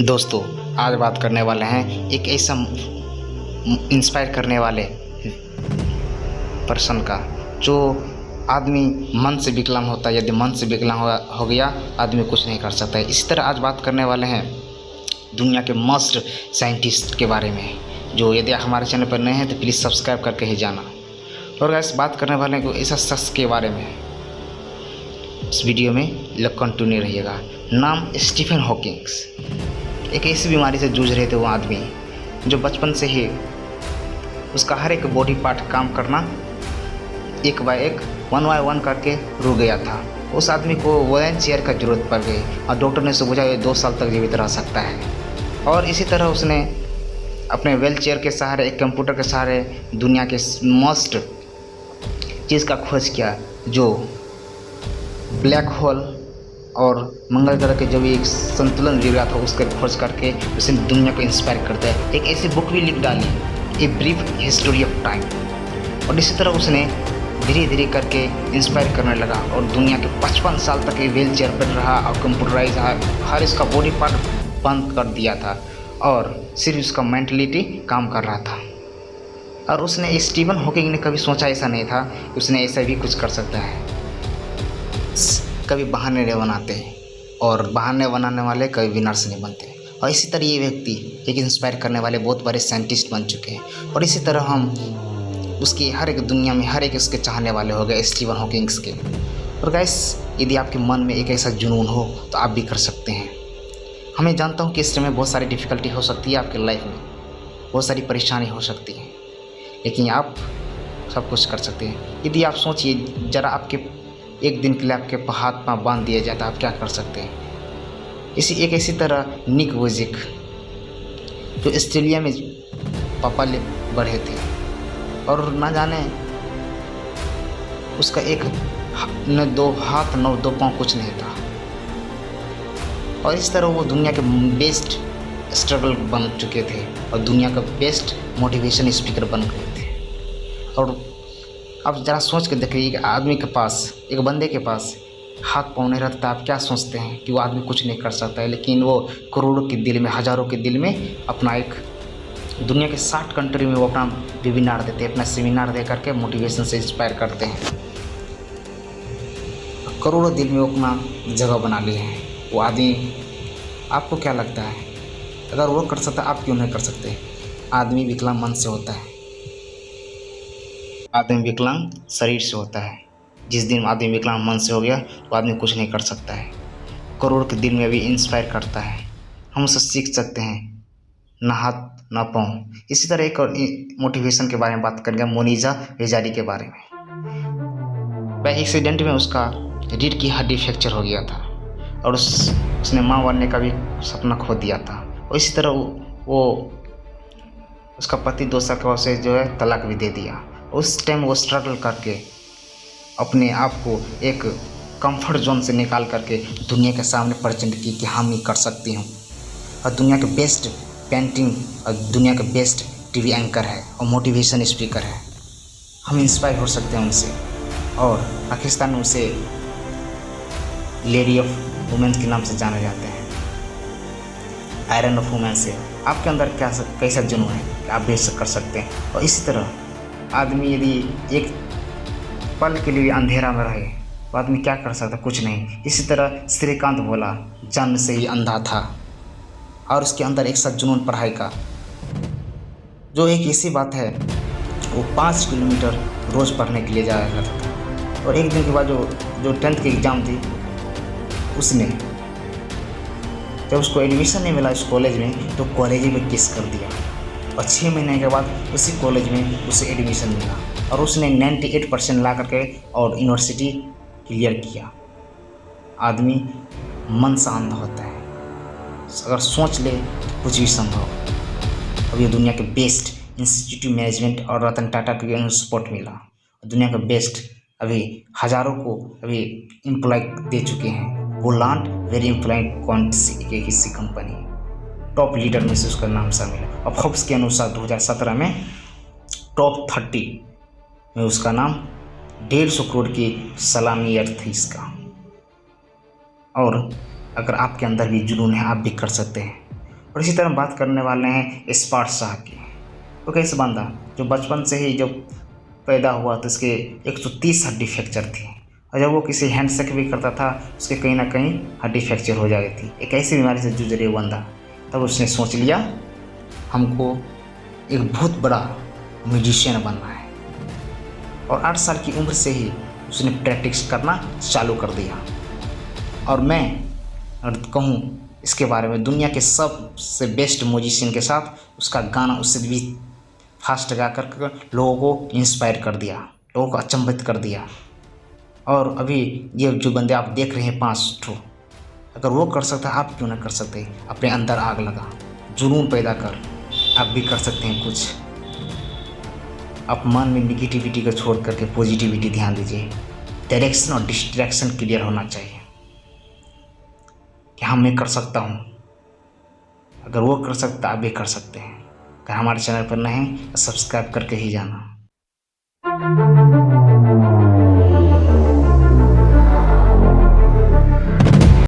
दोस्तों, आज बात करने वाले हैं एक ऐसा इंस्पायर करने वाले पर्सन का जो आदमी मन से विकलांग होता है। यदि मन से विकलांग हो गया आदमी कुछ नहीं कर सकता है। इसी तरह आज बात करने वाले हैं दुनिया के मस्ट साइंटिस्ट के बारे में, जो यदि हमारे चैनल पर नए हैं तो प्लीज़ सब्सक्राइब करके ही जाना। और गाइस, बात करने वाले हैं ऐसा शख्स के बारे में। इस वीडियो में कंटिन्यू रहिएगा। नाम स्टीफन हॉकिंग्स। एक ऐसी बीमारी से जूझ रहे थे वो आदमी जो बचपन से ही उसका हर एक बॉडी पार्ट काम करना एक बाय एक, वन बाय वन करके रुक गया था। उस आदमी को व्हील चेयर का ज़रूरत पड़ गई और डॉक्टर ने उसे बोला 2 साल तक जीवित रह सकता है। और इसी तरह उसने अपने व्हील चेयर के सहारे, एक कंप्यूटर के सहारे दुनिया के मस्ट चीज़ का खोज किया, जो ब्लैक होल और मंगल ग्रह के जो भी एक संतुलन गिर गया था उसके खोज करके उसने दुनिया को इंस्पायर करता है। एक ऐसी बुक भी लिख डाली, a brief history of time. और इसी तरह उसने धीरे धीरे करके इंस्पायर करने लगा और दुनिया के 55 साल तक ये व्हील चेयर पर रहा और कंप्यूटराइज हर इसका बॉडी पार्ट बंद कर दिया था और सिर्फ उसका मेंटलिटी काम कर रहा था। और उसने स्टीफन हॉकिंग ने कभी सोचा ऐसा नहीं था कि उसने ऐसा भी कुछ कर सकता है। कभी बहाने नहीं बनाते और बहाने बनाने वाले कभी विनर्स नहीं बनते। और इसी तरह ये व्यक्ति एक इंस्पायर करने वाले बहुत बड़े साइंटिस्ट बन चुके हैं। और इसी तरह हम उसकी हर एक दुनिया में हर एक उसके चाहने वाले हो गए स्टीफन हॉकिंग्स के। और गाइस, यदि आपके मन में एक ऐसा जुनून हो तो आप भी कर सकते हैं। हमें जानता हूँ कि इस समय बहुत सारी डिफ़िकल्टी हो सकती है आपके लाइफ में, बहुत सारी परेशानी हो सकती है, लेकिन आप सब कुछ कर सकते हैं। यदि आप सोचिए ज़रा, आपके एक दिन के लिए आपके हाथ पाँव बांध दिया जाता, आप क्या कर सकते हैं। एक ऐसी तरह निक वोजिक जो ऑस्ट्रेलिया में पापा ले बढ़े थे और ना जाने उसका एक न 2 हाथ न 2 पाँव कुछ नहीं था। और इस तरह वो दुनिया के बेस्ट स्ट्रगल बन चुके थे और दुनिया का बेस्ट मोटिवेशन स्पीकर बन गए थे। और अब ज़रा सोच के देखिए, एक आदमी के पास, एक बंदे के पास हाथ पाँव नहीं रहता, आप क्या सोचते हैं कि वो आदमी कुछ नहीं कर सकता है। लेकिन वो करोड़ों के दिल में, हज़ारों के दिल में अपना एक दुनिया के 60 कंट्री में वो अपना वेबिनार देते हैं, अपना सेमिनार दे करके मोटिवेशन से इंस्पायर करते हैं। करोड़ों दिल में वो अपना जगह बना लिए हैं वो आदमी। आपको क्या लगता है, अगर वो कर सकता आप क्यों नहीं कर सकते? आदमी विकलांग मन से होता है, आदमी विकलांग शरीर से होता है। जिस दिन आदमी विकलांग मन से हो गया तो आदमी कुछ नहीं कर सकता है। करोड़ के दिल में भी इंस्पायर करता है। हम उससे सीख सकते हैं, ना हाथ ना पाँव। इसी तरह एक और मोटिवेशन के बारे में बात करेंगे, मोनिजा बेजारी के बारे में। वह एक्सीडेंट में उसका रीढ़ की हड्डी फ्रैक्चर हो गया था और उसने माँ बनने का भी सपना खो दिया था। और इसी तरह वो उसका पति 2 साल के बाद से जो है तलाक भी दे दिया। उस टाइम वो स्ट्रगल करके अपने आप को एक कंफर्ट जोन से निकाल करके दुनिया के सामने प्रेजेंट की कि हम ही कर सकती हूँ। और दुनिया के बेस्ट पेंटिंग और दुनिया का बेस्ट टीवी एंकर है और मोटिवेशन स्पीकर है। हम इंस्पायर हो सकते हैं उनसे। और पाकिस्तान में उसे लेडी ऑफ वुमेन के नाम से जाने जाते हैं, आयरन ऑफ वुमेन से। आपके अंदर कैसा जुनून है, आप भी कर सकते हैं। और इसी तरह आदमी यदि एक पल के लिए अंधेरा में रहे तो आदमी क्या कर सकता, कुछ नहीं। इसी तरह श्रीकांत बोला जन्म से ही अंधा था और उसके अंदर एक साथ जुनून पढ़ाई का, जो एक ऐसी बात है, वो 5 किलोमीटर रोज़ पढ़ने के लिए जाया करता था। और एक दिन के बाद जो 10th की एग्ज़ाम थी, उसने जब उसको एडमिशन नहीं मिला इस कॉलेज में तो कॉलेज में किस कर दिया। और 6 महीने के बाद उसी कॉलेज में उसे एडमिशन मिला और उसने 98% ला करके और यूनिवर्सिटी क्लियर किया। आदमी मन से अंधा होता है, अगर सोच ले तो कुछ भी संभव। अब ये दुनिया के बेस्ट इंस्टीट्यूट मैनेजमेंट और रतन टाटा को सपोर्ट मिला। दुनिया का बेस्ट अभी हज़ारों को अभी एम्प्लॉय दे चुके हैं। वो लॉन्ड वेरी एम्प्लॉय किसी कंपनी टॉप लीडर में से उसका नाम शामिल है। और फोर्ब्स के अनुसार 2017 में टॉप 30 में उसका नाम 150 करोड़ की सलामी अर्थ थी इसका। और अगर आपके अंदर भी जुनून है, आप भी कर सकते हैं। और इसी तरह बात करने वाले हैं इस्पाट शाह की। तो कैसे बंदा जो बचपन से ही जब पैदा हुआ तो उसके 130 हड्डी फ्रैक्चर थी, और जब वो किसी हैंडशेक भी करता था उसके कहीं ना कहीं हड्डी फ्रैक्चर हो जाती थी। एक ऐसी बीमारी से जूझ रही बंदा, तब उसने सोच लिया हमको एक बहुत बड़ा म्यूजिशियन बनना है, और 8 साल की उम्र से ही उसने प्रैक्टिस करना चालू कर दिया। और मैं अगर कहूँ इसके बारे में, दुनिया के सबसे बेस्ट म्यूजिशियन के साथ उसका गाना उससे भी फास्ट गा कर लोगों को इंस्पायर कर दिया, लोगों को अचंभित कर दिया। और अभी ये जो बंदे आप देख रहे हैं 5 ठो, अगर वो कर सकता है आप क्यों ना कर सकते। अपने अंदर आग लगा, जुनून पैदा कर, आप भी कर सकते हैं कुछ। आप मन में निगेटिविटी को छोड़ करके पॉजिटिविटी ध्यान दीजिए। डायरेक्शन और डिस्ट्रैक्शन क्लियर होना चाहिए कि हाँ मैं कर सकता हूँ। अगर वो कर सकता आप भी कर सकते हैं। अगर हमारे चैनल पर नए हैं तो सब्सक्राइब करके ही जाना।